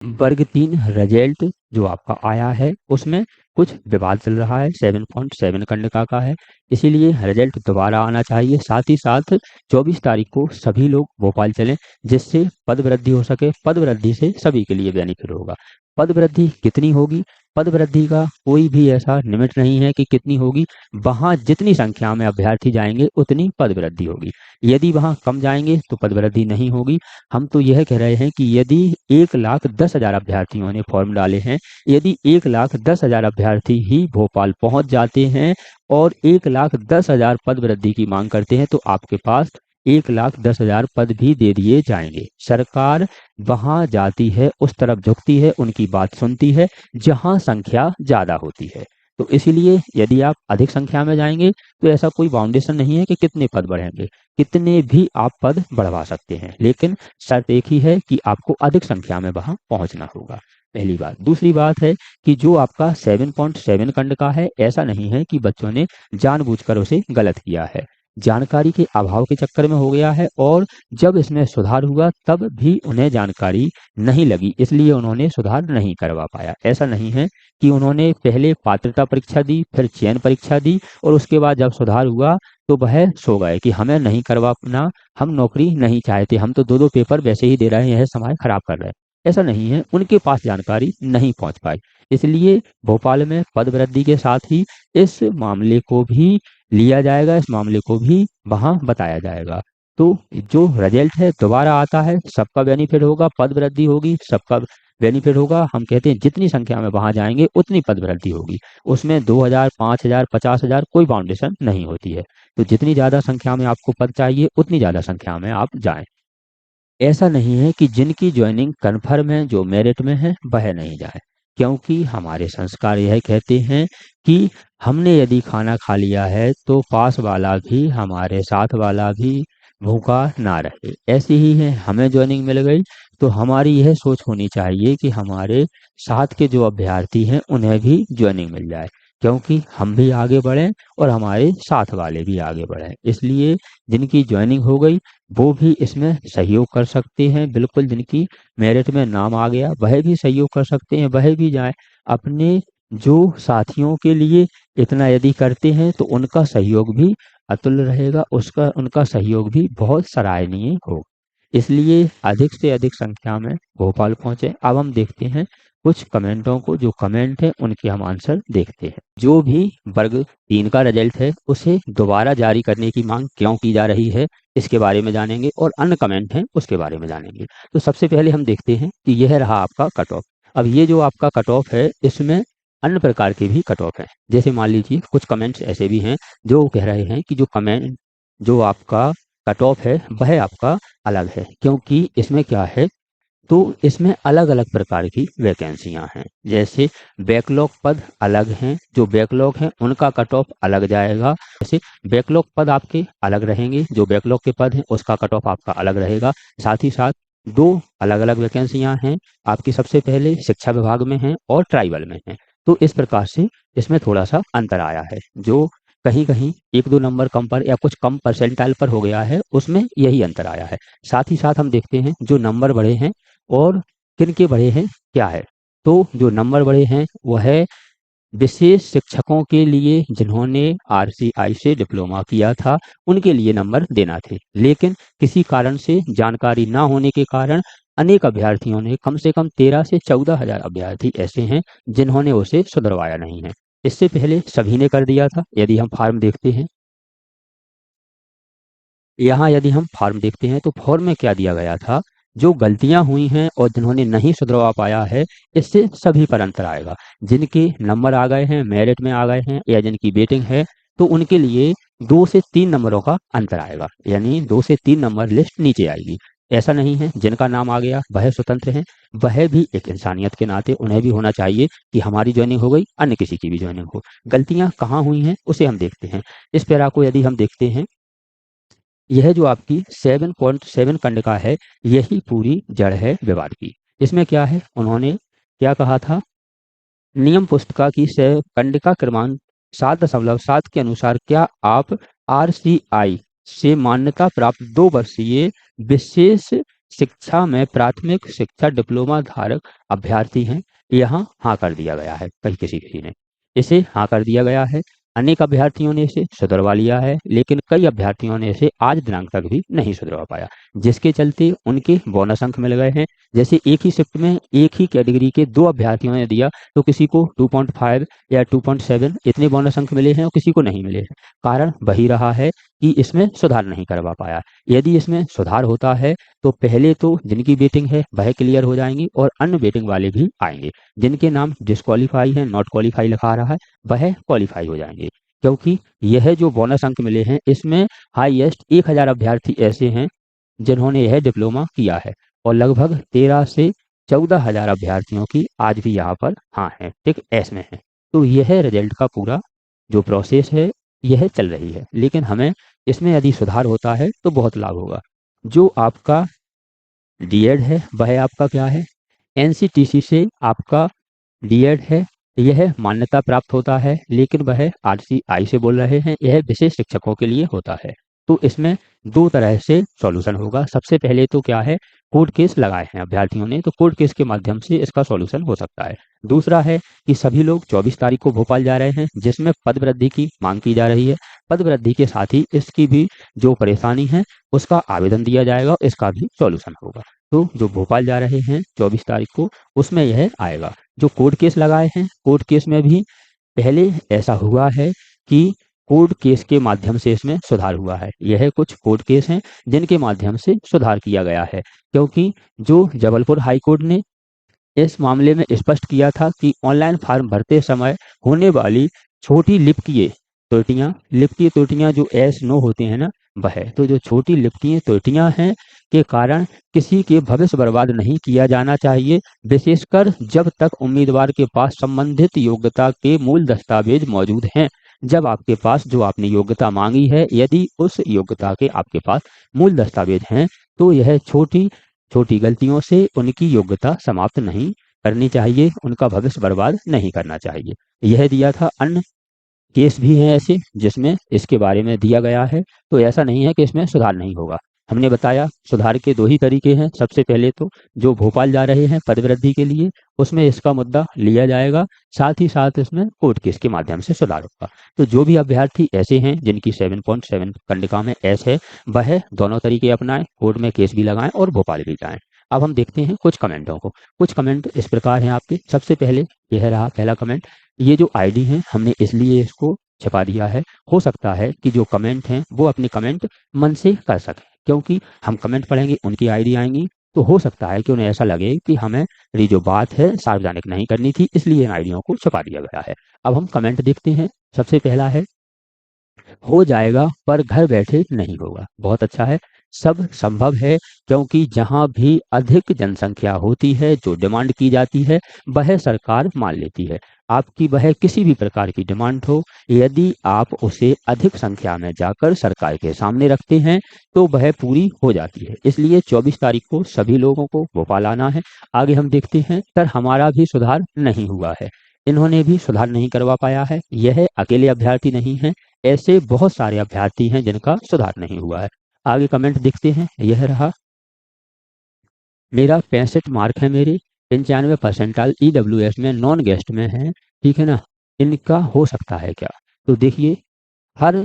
वर्ग 3 रिजल्ट जो आपका आया है उसमें कुछ विवाद चल रहा है, 7.7 कंडका का है, इसीलिए रिजल्ट दोबारा आना चाहिए। साथ ही साथ 24 तारीख को सभी लोग भोपाल चलें, जिससे पद वृद्धि हो सके। पद वृद्धि से सभी के लिए बेनिफिट होगा। पद वृद्धि कितनी होगी? पद वृद्धि का कोई भी ऐसा लिमिट नहीं है कि कितनी होगी। वहाँ जितनी संख्या में अभ्यर्थी जाएंगे उतनी पद वृद्धि होगी। यदि वहाँ कम जाएंगे तो पद वृद्धि नहीं होगी। हम तो यह कह रहे हैं कि यदि 1,10,000 अभ्यर्थियों ने फॉर्म डाले हैं, यदि 1,10,000 अभ्यर्थी ही भोपाल पहुंच जाते हैं और 1,10,000 पद वृद्धि की मांग करते हैं, तो आपके पास 1,10,000 पद भी दे दिए जाएंगे। सरकार वहां जाती है, उस तरफ झुकती है, उनकी बात सुनती है जहां संख्या ज्यादा होती है। तो इसीलिए यदि आप अधिक संख्या में जाएंगे तो ऐसा कोई बाउंडेशन नहीं है कि कितने पद बढ़ेंगे, कितने भी आप पद बढ़वा सकते हैं, लेकिन शर्त एक ही है कि आपको अधिक संख्या में वहां पहुंचना होगा। पहली बात। दूसरी बात है कि जो आपका 7.7 खंड का है, ऐसा नहीं है कि बच्चों ने जानबूझकर उसे गलत किया है, जानकारी के अभाव के चक्कर में हो गया है, और जब इसमें सुधार हुआ तब भी उन्हें जानकारी नहीं लगी, इसलिए उन्होंने सुधार नहीं करवा पाया। ऐसा नहीं है कि उन्होंने पहले पात्रता परीक्षा दी, फिर चयन परीक्षा दी, और उसके बाद जब सुधार हुआ तो वह सो गए कि हमें नहीं करवाना, हम नौकरी नहीं चाहते, हम तो दो दो पेपर वैसे ही दे रहे हैं, यह समय खराब कर रहे हैं। ऐसा नहीं है, उनके पास जानकारी नहीं पहुंच पाई। इसलिए भोपाल में पद वृद्धि के साथ ही इस मामले को भी लिया जाएगा, इस मामले को भी वहां बताया जाएगा। तो जो रिजल्ट है दोबारा आता है, सबका बेनिफिट होगा, पद वृद्धि होगी, सबका बेनिफिट होगा। हम कहते हैं जितनी संख्या में वहां जाएंगे उतनी पद वृद्धि होगी। उसमें 2,000, 5,000, 50,000 कोई बाउंडेशन नहीं होती है। तो जितनी ज्यादा संख्या में आपको पद चाहिए उतनी ज्यादा संख्या में आप जाएं। ऐसा नहीं है कि जिनकी ज्वाइनिंग कन्फर्म है, जो मेरिट में है, वह नहीं जाए, क्योंकि हमारे संस्कार यह कहते हैं कि हमने यदि खाना खा लिया है तो पास वाला भी, हमारे साथ वाला भी भूखा ना रहे। ऐसी ही है, हमें ज्वाइनिंग मिल गई तो हमारी यह सोच होनी चाहिए कि हमारे साथ के जो अभ्यर्थी हैं उन्हें भी ज्वाइनिंग मिल जाए, क्योंकि हम भी आगे बढ़ें और हमारे साथ वाले भी आगे बढ़ें। इसलिए जिनकी ज्वाइनिंग हो गई वो भी इसमें सहयोग कर सकते हैं, बिल्कुल। जिनकी मेरिट में नाम आ गया वह भी सहयोग कर सकते हैं, वह भी जाएं। अपने जो साथियों के लिए इतना यदि करते हैं तो उनका सहयोग भी अतुल्य रहेगा, उसका उनका सहयोग भी बहुत सराहनीय होगा। इसलिए अधिक से अधिक संख्या में भोपाल पहुंचे। अब हम देखते हैं कुछ कमेंटों को, जो कमेंट है उनके हम आंसर देखते हैं। जो भी वर्ग 3 का रिजल्ट है उसे दोबारा जारी करने की मांग क्यों की जा रही है, इसके बारे में जानेंगे, और अन्य कमेंट हैं उसके बारे में जानेंगे। तो सबसे पहले हम देखते हैं कि यह रहा आपका कट ऑफ। अब ये जो आपका कट ऑफ है इसमें अन्य प्रकार के भी कट ऑफ है। जैसे मान लीजिए कुछ कमेंट्स ऐसे भी हैं जो कह रहे हैं कि जो कमेंट, जो आपका कट ऑफ है वह आपका अलग है, क्योंकि इसमें क्या है, तो इसमें अलग अलग प्रकार की वैकेंसियां हैं। जैसे बैकलॉग पद अलग हैं, जो बैकलॉग हैं उनका कट ऑफ अलग जाएगा। जैसे बैकलॉग पद आपके अलग रहेंगे, जो बैकलॉग के पद हैं उसका कट ऑफ आपका अलग रहेगा। साथ ही साथ दो अलग अलग वैकेंसियां हैं आपकी, सबसे पहले शिक्षा विभाग में है और ट्राइबल में है। तो इस प्रकार से इसमें थोड़ा सा अंतर आया है, जो कहीं कहीं एक दो नंबर कम पर या कुछ कम परसेंटाइल पर हो गया है, उसमें यही अंतर आया है। साथ ही साथ हम देखते हैं जो नंबर बढ़े हैं और किन के बढ़े हैं क्या है। तो जो नंबर बढ़े हैं वह है विशेष शिक्षकों के लिए, जिन्होंने आरसीआई से डिप्लोमा किया था उनके लिए नंबर देना थे, लेकिन किसी कारण से, जानकारी ना होने के कारण, अनेक अभ्यर्थियों ने, कम से कम 13 से 14,000 अभ्यर्थी ऐसे हैं जिन्होंने उसे सुधरवाया नहीं है। इससे पहले सभी ने कर दिया था। यदि हम फॉर्म देखते हैं, यहाँ यदि हम फॉर्म देखते हैं तो फॉर्म में क्या दिया गया था, जो गलतियां हुई हैं और जिन्होंने नहीं सुधरवा पाया है, इससे सभी पर अंतर आएगा। जिनके नंबर आ गए हैं, मेरिट में आ गए हैं, या जिनकी वेटिंग है, तो उनके लिए 2 से 3 नंबरों का अंतर आएगा, यानी 2 से 3 नंबर लिस्ट नीचे आएगी। ऐसा नहीं है जिनका नाम आ गया वह स्वतंत्र हैं, वह भी एक इंसानियत के नाते उन्हें भी होना चाहिए कि हमारी ज्वाइनिंग हो गई, अन्य किसी की भी ज्वाइनिंग हो। गलतियां कहाँ हुई हैं उसे हम देखते हैं। इस पैरा को यदि हम देखते हैं, यह जो आपकी 7.7 कंडिका है, यही पूरी जड़ है विवाद की। इसमें क्या है, उन्होंने क्या कहा था, नियम पुस्तिका की कंडिका क्रमांक 7.7 के अनुसार क्या आप आरसीआई से मान्यता प्राप्त 2 वर्षीय विशेष शिक्षा में प्राथमिक शिक्षा डिप्लोमा धारक अभ्यर्थी हैं, यहाँ हाँ कर दिया गया है, कहीं किसी किसी ने इसे हाँ कर दिया गया है। अनेक अभ्यर्थियों ने इसे सुधरवा लिया है, लेकिन कई अभ्यर्थियों ने इसे आज दिनांक तक भी नहीं सुधरवा पाया, जिसके चलते उनके बोनस अंक मिल गए हैं। जैसे एक ही शिफ्ट में एक ही कैटेगरी के दो अभ्यर्थियों ने दिया तो किसी को 2.5 या 2.7 इतने बोनस अंक मिले हैं और किसी को नहीं मिले हैं। कारण वही रहा है कि इसमें सुधार नहीं करवा पाया। यदि इसमें सुधार होता है तो पहले तो जिनकी वेटिंग है वह क्लियर हो जाएंगी और अन्य वेटिंग वाले भी आएंगे। जिनके नाम डिस्क्वालीफाई है, नॉट क्वालीफाई लिखा रहा है, वह क्वालीफाई हो जाएंगे। क्योंकि यह जो बोनस अंक मिले हैं इसमें हाईएस्ट 1000 अभ्यर्थी ऐसे हैं जिन्होंने यह डिप्लोमा किया है और लगभग 13 से 14,000 अभ्यर्थियों की आज भी यहाँ पर हाँ है, ठीक एस में है। तो यह रिजल्ट का पूरा जो प्रोसेस है यह चल रही है, लेकिन हमें इसमें यदि सुधार होता है तो बहुत लाभ होगा। जो आपका डीएड है वह आपका क्या है, एनसीटीसी से आपका डीएड है, यह मान्यता प्राप्त होता है, लेकिन वह आरसीआई से बोल रहे हैं, यह विशेष शिक्षकों के लिए होता है। तो इसमें दो तरह से सॉल्यूशन होगा। सबसे पहले तो क्या है, कोर्ट केस लगाए हैं अभ्यर्थियों ने, तो कोर्ट केस के माध्यम से इसका सॉल्यूशन हो सकता है। दूसरा है कि सभी लोग 24 तारीख को भोपाल जा रहे हैं, जिसमें पद वृद्धि की मांग की जा रही है। पद वृद्धि के साथ ही इसकी भी जो परेशानी है उसका आवेदन दिया जाएगा, इसका भी सॉल्यूशन होगा। तो जो भोपाल जा रहे हैं 24 तारीख को, उसमें यह आएगा। जो कोर्ट केस लगाए हैं, कोर्ट केस में भी पहले ऐसा हुआ है कि कोर्ट केस के माध्यम से इसमें सुधार हुआ है। यह कुछ कोर्ट केस हैं जिनके माध्यम से सुधार किया गया है, क्योंकि जो जबलपुर हाई कोर्ट ने इस मामले में स्पष्ट किया था कि ऑनलाइन फॉर्म भरते समय होने वाली छोटी लिपकीय त्रुटियां जो एस नो होते हैं ना, वह तो जो छोटी लिपकीय त्रुटियां हैं के कारण किसी के भविष्य बर्बाद नहीं किया जाना चाहिए, विशेषकर जब तक उम्मीदवार के पास संबंधित योग्यता के मूल दस्तावेज मौजूद हैं। जब आपके पास जो आपने योग्यता मांगी है, यदि उस योग्यता के आपके पास मूल दस्तावेज हैं, तो यह छोटी छोटी गलतियों से उनकी योग्यता समाप्त नहीं करनी चाहिए, उनका भविष्य बर्बाद नहीं करना चाहिए। यह दिया था। अन्य केस भी हैं ऐसे जिसमें इसके बारे में दिया गया है, तो ऐसा नहीं है कि इसमें सुधार नहीं होगा। हमने बताया सुधार के दो ही तरीके हैं। सबसे पहले तो जो भोपाल जा रहे हैं पद वृद्धि के लिए, उसमें इसका मुद्दा लिया जाएगा, साथ ही साथ इसमें कोर्ट केस के माध्यम से सुधार होगा। तो जो भी अभ्यर्थी ऐसे हैं जिनकी 7.7 कंडिका में एस है, वह दोनों तरीके अपनाएं, कोर्ट में केस भी लगाएं और भोपाल भी जाएं। अब हम देखते हैं कुछ कमेंटों को। कुछ कमेंट इस प्रकार हैं आपके। सबसे पहले यह रहा पहला कमेंट, ये जो आईडी है हमने इसलिए इसको छपा दिया है, हो सकता है कि जो कमेंट हैं वो अपने कमेंट मन से कर सकें, क्योंकि हम कमेंट पढ़ेंगे उनकी आईडी आएंगी, तो हो सकता है कि उन्हें ऐसा लगे कि हमें ये जो बात है सार्वजनिक नहीं करनी थी, इसलिए इन आईडियों को छपा दिया गया है। अब हम कमेंट देखते हैं। सबसे पहला है, हो जाएगा पर घर बैठे नहीं होगा। बहुत अच्छा है। सब संभव है, क्योंकि जहां भी अधिक जनसंख्या होती है, जो डिमांड की जाती है वह सरकार मान लेती है। आपकी वह किसी भी प्रकार की डिमांड हो, यदि आप उसे अधिक संख्या में जाकर सरकार के सामने रखते हैं तो वह पूरी हो जाती है। इसलिए 24 तारीख को सभी लोगों को भोपाल आना है। आगे हम देखते हैं। सर हमारा भी सुधार नहीं हुआ है। इन्होंने भी सुधार नहीं करवा पाया है। यह अकेले अभ्यर्थी नहीं है, ऐसे बहुत सारे अभ्यर्थी हैं जिनका सुधार नहीं हुआ है। आगे कमेंट देखते हैं। यह रहा, मेरा 65 मार्क है, मेरे 95 परसेंटाइल ईडब्ल्यूएस में नॉन गेस्ट में है, ठीक है ना, इनका हो सकता है क्या? तो देखिए, हर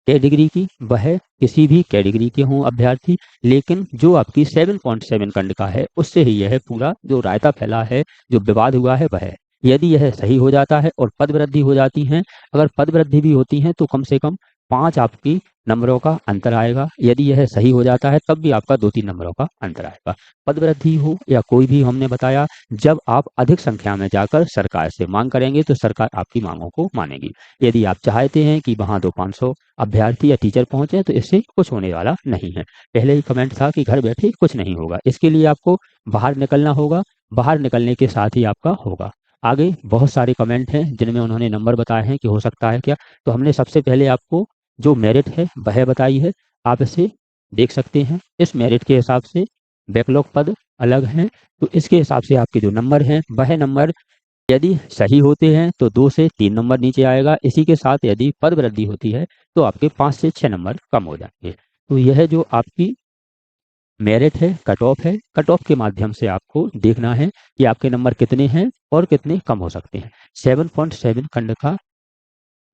कैटेगरी की, वह किसी भी कैटेगरी के हों अभ्यर्थी, लेकिन जो आपकी 7.7 खंड का है उससे ही यह पूरा जो रायता फैला है, जो विवाद हुआ है, वह है। यदि यह सही हो जाता है और पद वृद्धि हो जाती है, अगर पद वृद्धि भी होती है तो कम से कम 5 आपकी नंबरों का अंतर आएगा। यदि यह सही हो जाता है तब भी आपका 2-3 नंबरों का अंतर आएगा। पद वृद्धि हो या कोई भी, हमने बताया जब आप अधिक संख्या में जाकर सरकार से मांग करेंगे तो सरकार आपकी मांगों को मानेगी। यदि आप चाहते हैं कि वहां 200-500 अभ्यर्थी या टीचर पहुंचे तो इससे कुछ होने वाला नहीं है। पहले ही कमेंट था कि घर बैठे कुछ नहीं होगा, इसके लिए आपको बाहर निकलना होगा, बाहर निकलने के साथ ही आपका होगा। आगे बहुत सारे कमेंट हैं जिनमें उन्होंने नंबर बताए हैं कि हो सकता है क्या। तो हमने सबसे पहले आपको जो मेरिट है वह बताई है, आप इसे देख सकते हैं। इस मेरिट के हिसाब से बैकलॉग पद अलग हैं, तो इसके हिसाब से आपके जो नंबर हैं वह नंबर यदि सही होते हैं तो 2 से 3 नंबर नीचे आएगा। इसी के साथ यदि पद वृद्धि होती है तो आपके 5 से 6 नंबर कम हो जाएंगे। तो यह जो आपकी मेरिट है, कट ऑफ है। कट ऑफ के माध्यम से आपको देखना है कि आपके नंबर कितने हैं और कितने कम हो सकते हैं। 7.7 खंड का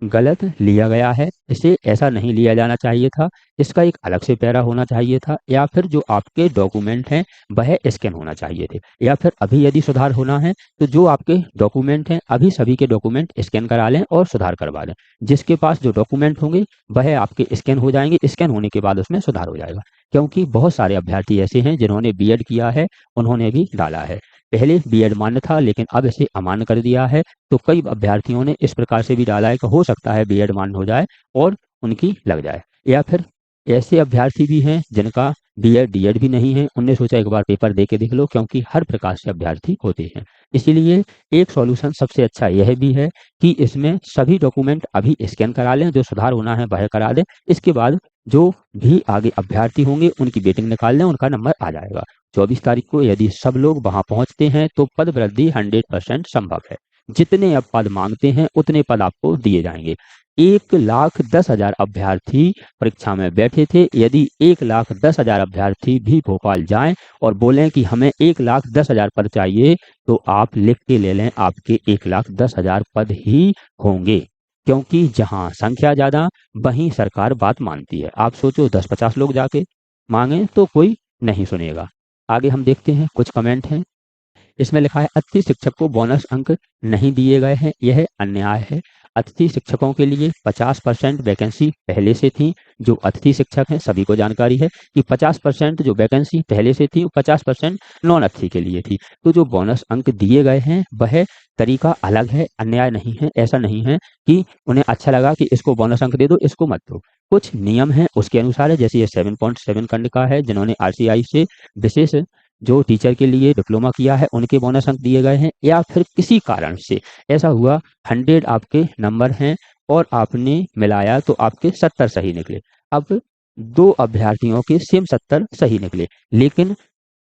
गलत लिया गया है, इसे ऐसा नहीं लिया जाना चाहिए था। इसका एक अलग से पैरा होना चाहिए था, या फिर जो आपके डॉक्यूमेंट हैं वह स्कैन होना चाहिए थे। या फिर अभी यदि सुधार होना है तो जो आपके डॉक्यूमेंट हैं अभी सभी के डॉक्यूमेंट स्कैन करा लें और सुधार करवा लें। जिसके पास जो डॉक्यूमेंट होंगे वह आपके स्कैन हो जाएंगे, स्कैन होने के बाद उसमें सुधार हो जाएगा। क्योंकि बहुत सारे अभ्यर्थी ऐसे हैं जिन्होंने बीएड किया है, उन्होंने भी डाला है। पहले बीएड मान्य था लेकिन अब इसे अमान्य कर दिया है। तो कई अभ्यर्थियों ने इस प्रकार से भी डाला है कि हो सकता है बीएड मान्य हो जाए और उनकी लग जाए। या फिर ऐसे अभ्यर्थी भी हैं जिनका बीएड डीएड भी नहीं है, उनने सोचा एक बार पेपर दे के देख लो, क्योंकि हर प्रकार से अभ्यर्थी होते हैं। इसीलिए एक सॉल्यूशन सबसे अच्छा यह भी है कि इसमें सभी डॉक्यूमेंट अभी स्कैन करा लें, जो सुधार होना है वह करा दें। इसके बाद जो भी आगे अभ्यर्थी होंगे उनकी वेटिंग निकाल लें, उनका नंबर आ जाएगा। 24 तारीख को यदि सब लोग वहां पहुंचते हैं तो पद वृद्धि 100% संभव है। जितने अब पद मांगते हैं उतने पद आपको दिए जाएंगे। 1,10,000 अभ्यर्थी परीक्षा में बैठे थे। यदि 1,10,000 अभ्यर्थी भी भोपाल जाएं और बोलें कि हमें 1,10,000 पद चाहिए, तो आप लिख के ले लें, आपके 1,10,000 पद ही होंगे। क्योंकि जहां संख्या ज्यादा वहीं सरकार बात मानती है। आप सोचो 10-50 लोग जाके मांगे तो कोई नहीं सुनेगा। आगे हम देखते हैं, कुछ कमेंट हैं। इसमें लिखा है अतिथि शिक्षक को बोनस अंक नहीं दिए गए हैं, यह अन्याय है। अतिथि शिक्षकों के लिए 50% वैकेंसी पहले से थी। जो अतिथि शिक्षक हैं सभी को जानकारी है कि 50% जो वैकेंसी पहले से थी वो 50% नॉन अतिथि के लिए थी। तो जो बोनस अंक दिए गए हैं वह तरीका अलग है, अन्याय नहीं है। ऐसा नहीं है कि उन्हें अच्छा लगा कि इसको बोनस अंक दे दो इसको मत दो। कुछ नियम है उसके अनुसार है। जैसे ये 7.7 खंड का है, जिन्होंने आरसीआई से विशेष जो टीचर के लिए डिप्लोमा किया है उनके बोनस अंक दिए गए हैं। या फिर किसी कारण से ऐसा हुआ 100 आपके नंबर हैं और आपने मिलाया तो आपके 70 सही निकले। अब दो अभ्यर्थियों के सेम 70 सही निकले, लेकिन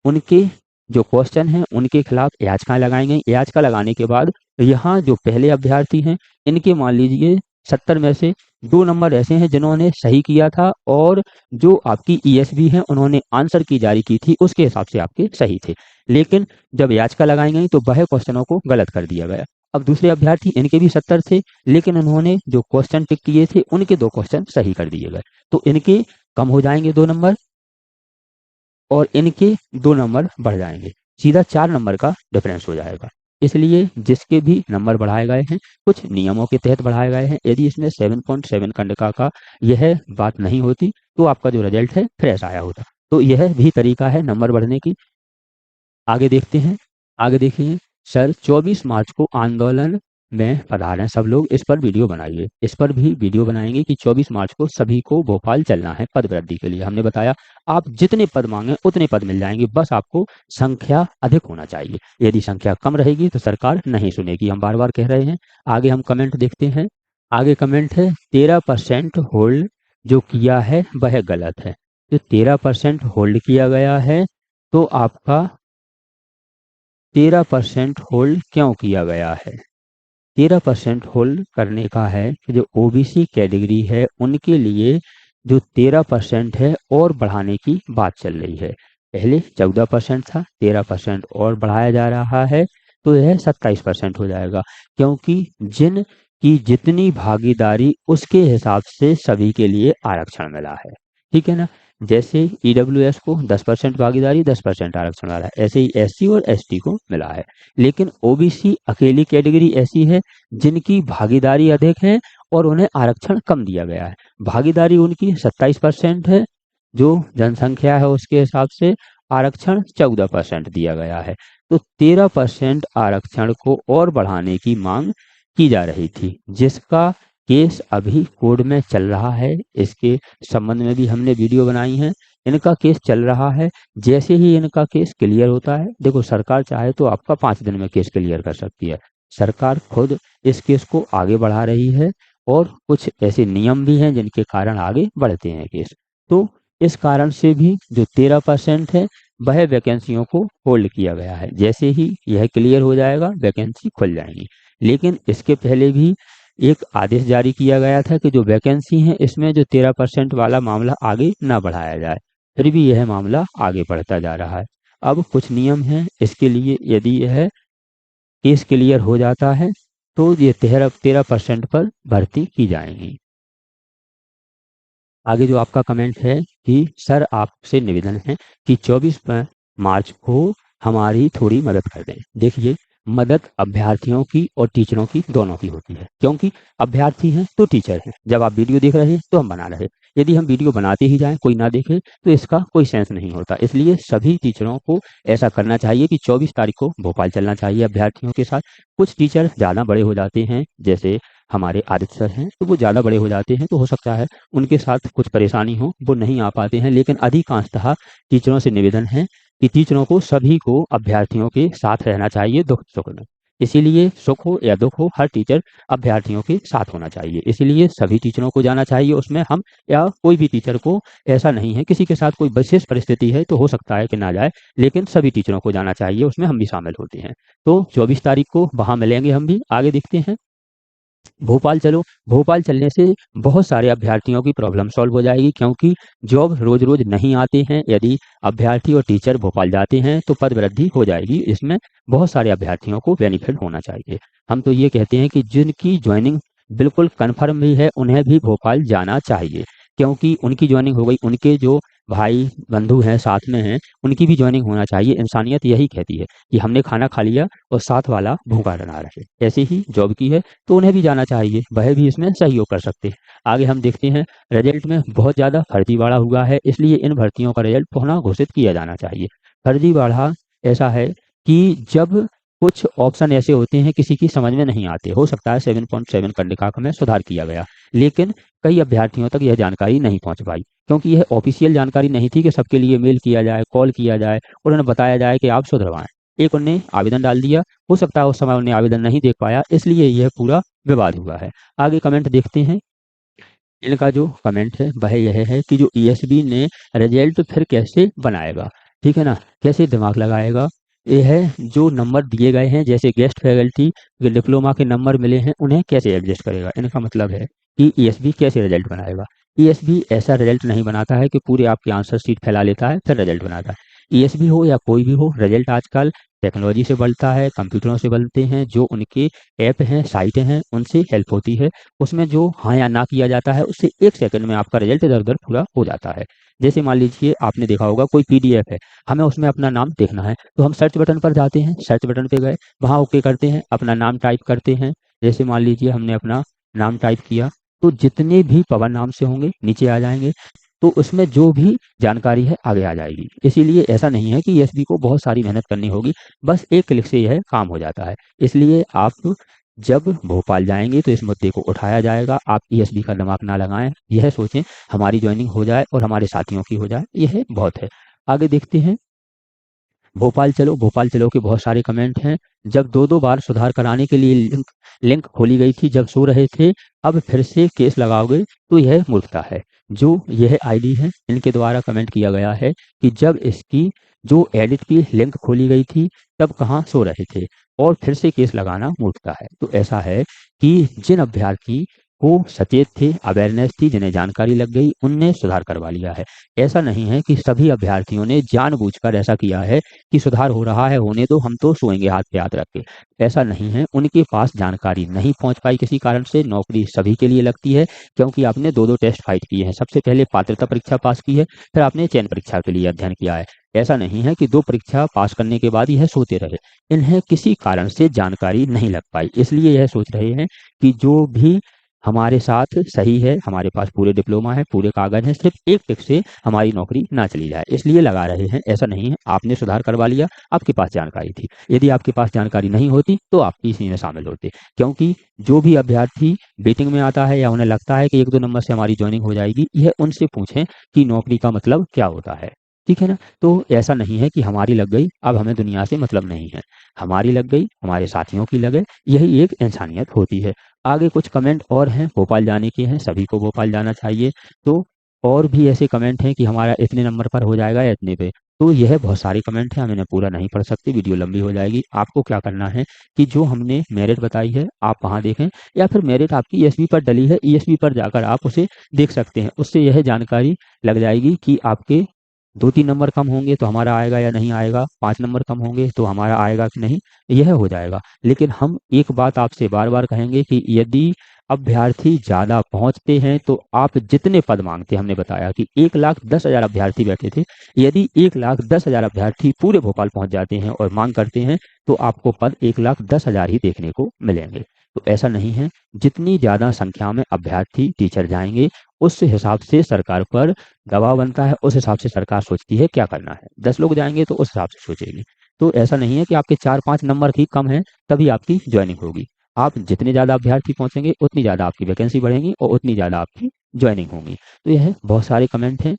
उनके जो क्वेश्चन हैं उनके खिलाफ याचिकाएं लगाई गई। याचिका लगाने के बाद यहाँ जो पहले अभ्यर्थी हैं इनके मान लीजिए 70 में से 2 नंबर ऐसे हैं जिन्होंने सही किया था, और जो आपकी ईएसबी है उन्होंने आंसर की जारी की थी उसके हिसाब से आपके सही थे। लेकिन जब याचिका लगाई गई तो वह क्वेश्चनों को गलत कर दिया गया। अब दूसरे अभ्यर्थी इनके भी 70 थे, लेकिन उन्होंने जो क्वेश्चन टिक किए थे उनके 2 क्वेश्चन सही कर दिए गए। तो इनके कम हो जाएंगे 2 नंबर और इनके 2 नंबर बढ़ जाएंगे। सीधा 4 नंबर का डिफरेंस हो जाएगा। इसलिए जिसके भी नंबर बढ़ाए गए हैं कुछ नियमों के तहत बढ़ाए गए हैं। यदि इसमें 7.7 खंड का यह बात नहीं होती तो आपका जो रिजल्ट है फ्रेश आया होता। तो यह भी तरीका है नंबर बढ़ने की। आगे देखते हैं। आगे देखिए, सर 24 मार्च को आंदोलन में पधारें सब लोग, इस पर वीडियो बनाइए। इस पर भी वीडियो बनाएंगे कि 24 मार्च को सभी को भोपाल चलना है पद वृद्धि के लिए। हमने बताया आप जितने पद मांगे उतने पद मिल जाएंगे, बस आपको संख्या अधिक होना चाहिए। यदि संख्या कम रहेगी तो सरकार नहीं सुनेगी, हम बार बार कह रहे हैं। आगे हम कमेंट देखते हैं। आगे कमेंट है 13% होल्ड जो किया है वह गलत है। तो 13% होल्ड किया गया है, तो आपका 13% होल्ड क्यों किया गया है? 13% होल्ड करने का है कि जो ओबीसी कैटेगरी है उनके लिए जो 13% है और बढ़ाने की बात चल रही है। पहले 14% था, 13% और बढ़ाया जा रहा है, तो यह 27% हो जाएगा। क्योंकि जिन की जितनी भागीदारी उसके हिसाब से सभी के लिए आरक्षण मिला है, ठीक है ना। जैसे ईडब्ल्यूएस को 10% भागीदारी 10% आरक्षण मिला है, ऐसे ही एससी और एसटी को मिला है। लेकिन ओबीसी अकेली कैटेगरी ऐसी है जिनकी भागीदारी अधिक है और उन्हें आरक्षण कम दिया गया है। भागीदारी उनकी 27% है, जो जनसंख्या है उसके हिसाब से आरक्षण 14% दिया गया है। तो 13% आरक्षण को और बढ़ाने की मांग की जा रही थी, जिसका केस अभी कोर्ट में चल रहा है। इसके संबंध में भी हमने वीडियो बनाई है। इनका केस चल रहा है। जैसे ही इनका केस क्लियर होता है, देखो सरकार चाहे तो आपका 5 दिन में केस क्लियर कर सकती है। सरकार खुद इस केस को आगे बढ़ा रही है और कुछ ऐसे नियम भी हैं जिनके कारण आगे बढ़ते हैं केस। तो इस कारण से भी जो 13% है वह वैकेंसियों को होल्ड किया गया है। जैसे ही यह क्लियर हो जाएगा वैकेंसी खुल जाएंगी। लेकिन इसके पहले भी एक आदेश जारी किया गया था कि जो वैकेंसी है इसमें जो 13% वाला मामला आगे ना बढ़ाया जाए। फिर भी यह मामला आगे बढ़ता जा रहा है। अब कुछ नियम हैं, इसके लिए यदि यह केस क्लियर हो जाता है तो ये 13% पर भर्ती की जाएगी। आगे जो आपका कमेंट है कि सर आपसे निवेदन है कि 24 मार्च को हमारी थोड़ी मदद कर दें। देखिए, मदद अभ्यर्थियों की और टीचरों की दोनों की होती है, क्योंकि अभ्यर्थी हैं तो टीचर हैं। जब आप वीडियो देख रहे हैं तो हम बना रहे हैं। यदि हम वीडियो बनाते ही जाएं, कोई ना देखे, तो इसका कोई सेंस नहीं होता। इसलिए सभी टीचरों को ऐसा करना चाहिए कि 24 तारीख को भोपाल चलना चाहिए अभ्यर्थियों के साथ। कुछ टीचर ज़्यादा बड़े हो जाते हैं, जैसे हमारे आदित्य सर हैं, तो वो ज़्यादा बड़े हो जाते हैं, तो हो सकता है उनके साथ कुछ परेशानी हो, वो नहीं आ पाते हैं। लेकिन अधिकांशतः टीचरों से निवेदन है कि टीचरों को सभी को अभ्यर्थियों के साथ रहना चाहिए दुख सुख में। इसीलिए सुख हो या दुख हो, हर टीचर अभ्यर्थियों के साथ होना चाहिए। इसीलिए सभी टीचरों को जाना चाहिए उसमें। हम या कोई भी टीचर को ऐसा नहीं है, किसी के साथ कोई विशेष परिस्थिति है तो हो सकता है कि ना जाए, लेकिन सभी टीचरों को जाना चाहिए, उसमें हम भी शामिल होते हैं। तो 24 तारीख को वहाँ मिलेंगे हम भी। आगे देखते हैं, भोपाल चलो। भोपाल चलने से बहुत सारे अभ्यर्थियों की प्रॉब्लम सॉल्व हो जाएगी, क्योंकि जॉब रोज रोज नहीं आते हैं। यदि अभ्यर्थी और टीचर भोपाल जाते हैं तो पद वृद्धि हो जाएगी। इसमें बहुत सारे अभ्यर्थियों को बेनिफिट होना चाहिए। हम तो ये कहते हैं कि जिनकी ज्वाइनिंग बिल्कुल कन्फर्म भी है उन्हें भी भोपाल जाना चाहिए, क्योंकि उनकी ज्वाइनिंग हो गई, उनके जो भाई बंधु हैं साथ में हैं, उनकी भी ज्वाइनिंग होना चाहिए। इंसानियत यही कहती है कि हमने खाना खा लिया और साथ वाला भूखा ना रहे। ऐसे ही जॉब की है तो उन्हें भी जाना चाहिए, वह भी इसमें सहयोग कर सकते हैं। आगे हम देखते हैं, रिजल्ट में बहुत ज़्यादा फर्जीवाड़ा हुआ है, इसलिए इन भर्तियों का रिजल्ट पुनः घोषित किया जाना चाहिए। फर्जीवाड़ा ऐसा है कि जब कुछ ऑप्शन ऐसे होते हैं किसी की समझ में नहीं आते। हो सकता है 7.7 कंडिका में सुधार किया गया, लेकिन कई अभ्यर्थियों तक यह जानकारी नहीं पहुंच पाई, क्योंकि यह ऑफिशियल जानकारी नहीं थी कि सबके लिए मेल किया जाए, कॉल किया जाए और उन्हें बताया जाए कि आप सुधरवाएं। एक उन्हें आवेदन डाल दिया, हो सकता है उस समय उन्हें आवेदन नहीं देख पाया, इसलिए यह पूरा विवाद हुआ है। आगे कमेंट देखते हैं। इनका जो कमेंट है वह यह है कि जो ईएसबी ने रिजल्ट फिर कैसे बनाएगा, ठीक है ना, कैसे दिमाग लगाएगा। ये है जो नंबर दिए गए हैं, जैसे गेस्ट फैकल्टी डिप्लोमा के नंबर मिले हैं, उन्हें कैसे एडजस्ट करेगा। इनका मतलब है कि ईएसबी कैसे रिजल्ट बनाएगा। ईएसबी ऐसा रिजल्ट नहीं बनाता है कि पूरे आपके आंसर शीट फैला लेता है फिर रिजल्ट बनाता है। ईएसबी हो या कोई भी हो, रिजल्ट आजकल टेक्नोलॉजी से बनता है, कंप्यूटरों से बनते हैं। जो उनके ऐप हैं, साइटें हैं, उनसे हेल्प होती है। उसमें जो हाँ या ना किया जाता है, उससे 1 सेकंड में आपका रिजल्ट इधर उधर पूरा हो जाता है। जैसे मान लीजिए आपने देखा होगा कोई पीडीएफ है, हमें उसमें अपना नाम देखना है, तो हम सर्च बटन पर जाते हैं, सर्च बटन पे गए, वहाँ ओके करते हैं, अपना नाम टाइप करते हैं। जैसे मान लीजिए हमने अपना नाम टाइप किया, तो जितने भी पवन नाम से होंगे नीचे आ जाएंगे, तो उसमें जो भी जानकारी है आगे आ जाएगी। इसीलिए ऐसा नहीं है कि एसबी को बहुत सारी मेहनत करनी होगी, बस एक क्लिक से यह काम हो जाता है। इसलिए आप जब भोपाल जाएंगे तो इस मुद्दे को उठाया जाएगा। आप ईएसबी का दिमाग ना लगाएं, यह सोचें हमारी ज्वाइनिंग हो जाए और हमारे साथियों की हो जाए, यह बहुत है। आगे देखते हैं, भोपाल चलो। भोपाल चलो के बहुत सारे कमेंट हैं। जब दो दो बार सुधार कराने के लिए लिंक खोली गई थी, जब सो रहे थे, अब फिर से केस लगाओगे तो यह मूर्खता है। जो यह आईडी है, इनके द्वारा कमेंट किया गया है कि जब इसकी जो एडिट की लिंक खोली गई थी तब कहाँ सो रहे थे और फिर से केस लगाना मूर्खता है। तो ऐसा है कि जिन अभ्यर्थी को सचेत थे, अवेयरनेस थी, जिन्हें जानकारी लग गई, उनने सुधार करवा लिया है। ऐसा नहीं है कि सभी अभ्यर्थियों ने जानबूझकर ऐसा किया है कि सुधार हो रहा है, होने दो, हम तो सोएंगे हाथ पे हाथ रख के। ऐसा नहीं है, उनके पास जानकारी नहीं पहुंच पाई किसी कारण से। नौकरी सभी के लिए लगती है, क्योंकि आपने दो दो टेस्ट फाइट किए हैं। सबसे पहले पात्रता परीक्षा पास की है, फिर आपने चयन परीक्षा के लिए अध्ययन किया है। ऐसा नहीं है कि दो परीक्षा पास करने के बाद यह सोते रहे। इन्हें किसी कारण से जानकारी नहीं लग पाई, इसलिए यह सोच रहे हैं कि जो भी हमारे साथ सही है, हमारे पास पूरे डिप्लोमा है, पूरे कागज हैं, सिर्फ एक टिक से हमारी नौकरी ना चली जाए, इसलिए लगा रहे हैं। ऐसा नहीं है, आपने सुधार करवा लिया, आपके पास जानकारी थी। यदि आपके पास जानकारी नहीं होती तो आप इसी में शामिल होते, क्योंकि जो भी अभ्यर्थी वेटिंग में आता है या उन्हें लगता है कि एक दो नंबर से हमारी ज्वाइनिंग हो जाएगी, यह उनसे पूछें कि नौकरी का मतलब क्या होता है, ठीक है ना। तो ऐसा नहीं है कि हमारी लग गई अब हमें दुनिया से मतलब नहीं है। हमारी लग गई, हमारे साथियों की लगे, यही एक इंसानियत होती है। आगे कुछ कमेंट और हैं भोपाल जाने के हैं, सभी को भोपाल जाना चाहिए। तो और भी ऐसे कमेंट हैं कि हमारा इतने नंबर पर हो जाएगा या इतने पे। तो यह बहुत सारे कमेंट हैं, हम इन्हें पूरा नहीं पढ़ सकते, वीडियो लंबी हो जाएगी। आपको क्या करना है कि जो हमने मेरिट बताई है आप वहाँ देखें, या फिर मेरिट आपकी ईएसबी पर डली है, ईएसबी पर जाकर आप उसे देख सकते हैं। उससे यह जानकारी लग जाएगी कि आपके 2-3 नंबर कम होंगे तो हमारा आएगा या नहीं आएगा, 5 नंबर कम होंगे तो हमारा आएगा कि नहीं, यह हो जाएगा। लेकिन हम एक बात आपसे बार-बार कहेंगे कि यदि अभ्यर्थी ज़्यादा पहुँचते हैं तो आप जितने पद माँगते हैं, हमने बताया कि 1,10,000 अभ्यर्थी बैठे थे, यदि 1,10,000 अभ्यर्थी पूरे भोपाल पहुँच जाते हैं और माँग करते हैं तो आपको पद 1,10,000 ही देखने को मिलेंगे। तो ऐसा नहीं है, जितनी ज़्यादा संख्या में अभ्यर्थी टीचर जाएँगे, उस हिसाब से सरकार पर दबाव बनता है, उस हिसाब से सरकार सोचती है क्या करना है। 10 लोग जाएँगे तो उस हिसाब से सोचेगी। तो ऐसा नहीं है कि आपके 4-5 नंबर ही कम हैं, तभी आपकी जॉइनिंग होगी। आप जितने ज़्यादा अभ्यर्थी पहुँचेंगे, उतनी ज़्यादा आपकी वैकेंसी बढ़ेंगी और उतनी ज़्यादा आपकी जॉइनिंग होगी। तो यह बहुत सारे कमेंट हैं।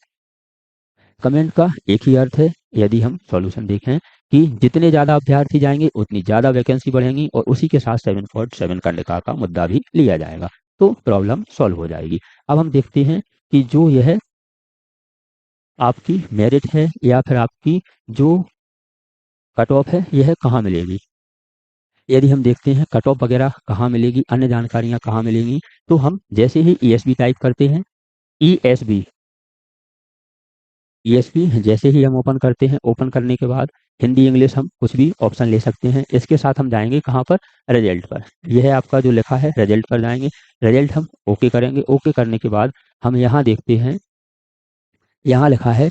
कमेंट का एक ही अर्थ है, यदि हम सॉल्यूशन देखें कि जितने ज़्यादा अभ्यर्थी जाएँगे, उतनी ज़्यादा वैकेंसी बढ़ेंगी और उसी के साथ 747 कंडक्टर का मुद्दा भी लिया जाएगा, तो प्रॉब्लम सॉल्व हो जाएगी। अब हम देखते हैं कि जो यह आपकी मेरिट है या फिर आपकी जो कट ऑफ है, यह कहाँ मिलेगी। यदि हम देखते हैं कट ऑफ वगैरह कहाँ मिलेगी, अन्य जानकारियाँ कहाँ मिलेंगी, तो हम जैसे ही ईएसबी टाइप करते हैं, ईएसबी ईएसपी जैसे ही हम ओपन करते हैं, ओपन करने के बाद हिंदी इंग्लिश हम कुछ भी ऑप्शन ले सकते हैं। इसके साथ हम जाएँगे कहाँ पर, रिजल्ट पर। यह है आपका जो लिखा है रिजल्ट पर जाएँगे, रिजल्ट हम ओके करेंगे, ओके करने के बाद हम यहाँ देखते हैं, यहाँ लिखा है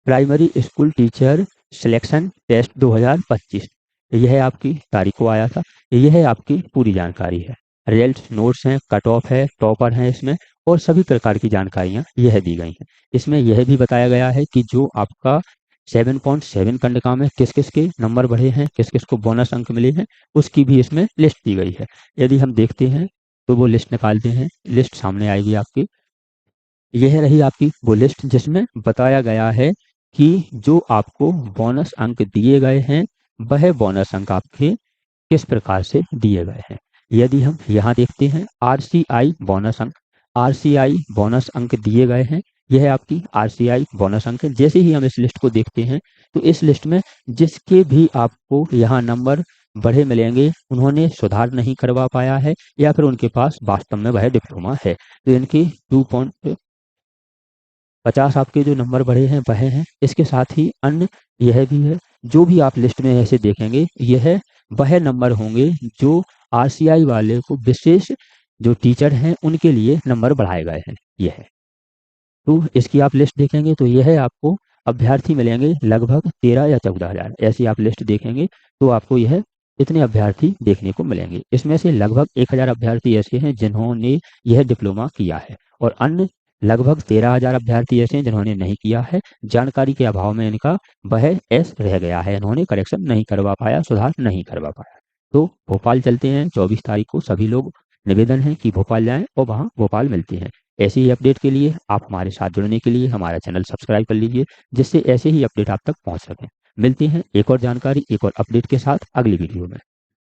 primary school teacher selection test 2025। यह आपकी तारीख को आया था, यह आपकी पूरी जानकारी है। रिजल्ट नोट्स हैं, कट ऑफ है, टॉपर हैं इसमें और सभी प्रकार की जानकारियाँ यह दी गई हैं। इसमें यह भी बताया गया है कि जो आपका 7.7 कंडका में किस-किस के नंबर बढ़े हैं, किस-किस को बोनस अंक मिले हैं, उसकी भी इसमें लिस्ट दी गई है। यदि हम देखते हैं तो वो लिस्ट निकालते हैं, लिस्ट सामने आएगी आपकी। यह रही आपकी वो लिस्ट जिसमें बताया गया है कि जो आपको बोनस अंक दिए गए हैं, वह बोनस अंक आपके किस प्रकार से दिए गए हैं। यदि हम यहाँ देखते हैं आरसीआई बोनस अंक, आरसीआई बोनस अंक दिए गए हैं, यह आपकी आरसीआई बोनस अंक है। जैसे ही हम इस लिस्ट को देखते हैं तो इस लिस्ट में जिसके भी आपको यहाँ नंबर बढ़े मिलेंगे, उन्होंने सुधार नहीं करवा पाया है या फिर उनके पास वास्तव में वह डिप्लोमा है, तो इनकी 2.50 आपके जो नंबर बढ़े हैं वह हैं। इसके साथ ही अन्य यह भी है, जो भी आप लिस्ट में ऐसे देखेंगे, यह वह नंबर होंगे जो आरसीआई वाले को विशेष जो टीचर हैं उनके लिए नंबर बढ़ाए गए हैं, यह है। तो इसकी आप लिस्ट देखेंगे तो यह आपको अभ्यर्थी मिलेंगे लगभग 13 या 14,000, ऐसी आप लिस्ट देखेंगे तो आपको यह इतने अभ्यर्थी देखने को मिलेंगे। इसमें से लगभग 1,000 अभ्यर्थी ऐसे हैं जिन्होंने यह डिप्लोमा किया है और अन्य लगभग 13,000 अभ्यर्थी ऐसे हैं जिन्होंने नहीं किया है। जानकारी के अभाव में इनका वह एस रह गया है, इन्होंने करेक्शन नहीं करवा पाया, सुधार नहीं करवा पाया। तो भोपाल चलते हैं 24 तारीख को, सभी लोग निवेदन है कि भोपाल जाएं और वहाँ भोपाल मिलते हैं। ऐसे ही अपडेट के लिए आप हमारे साथ जुड़ने के लिए हमारा चैनल सब्सक्राइब कर लीजिए, जिससे ऐसे ही अपडेट आप तक पहुँच सकें। मिलते हैं एक और जानकारी, एक और अपडेट के साथ अगली वीडियो में।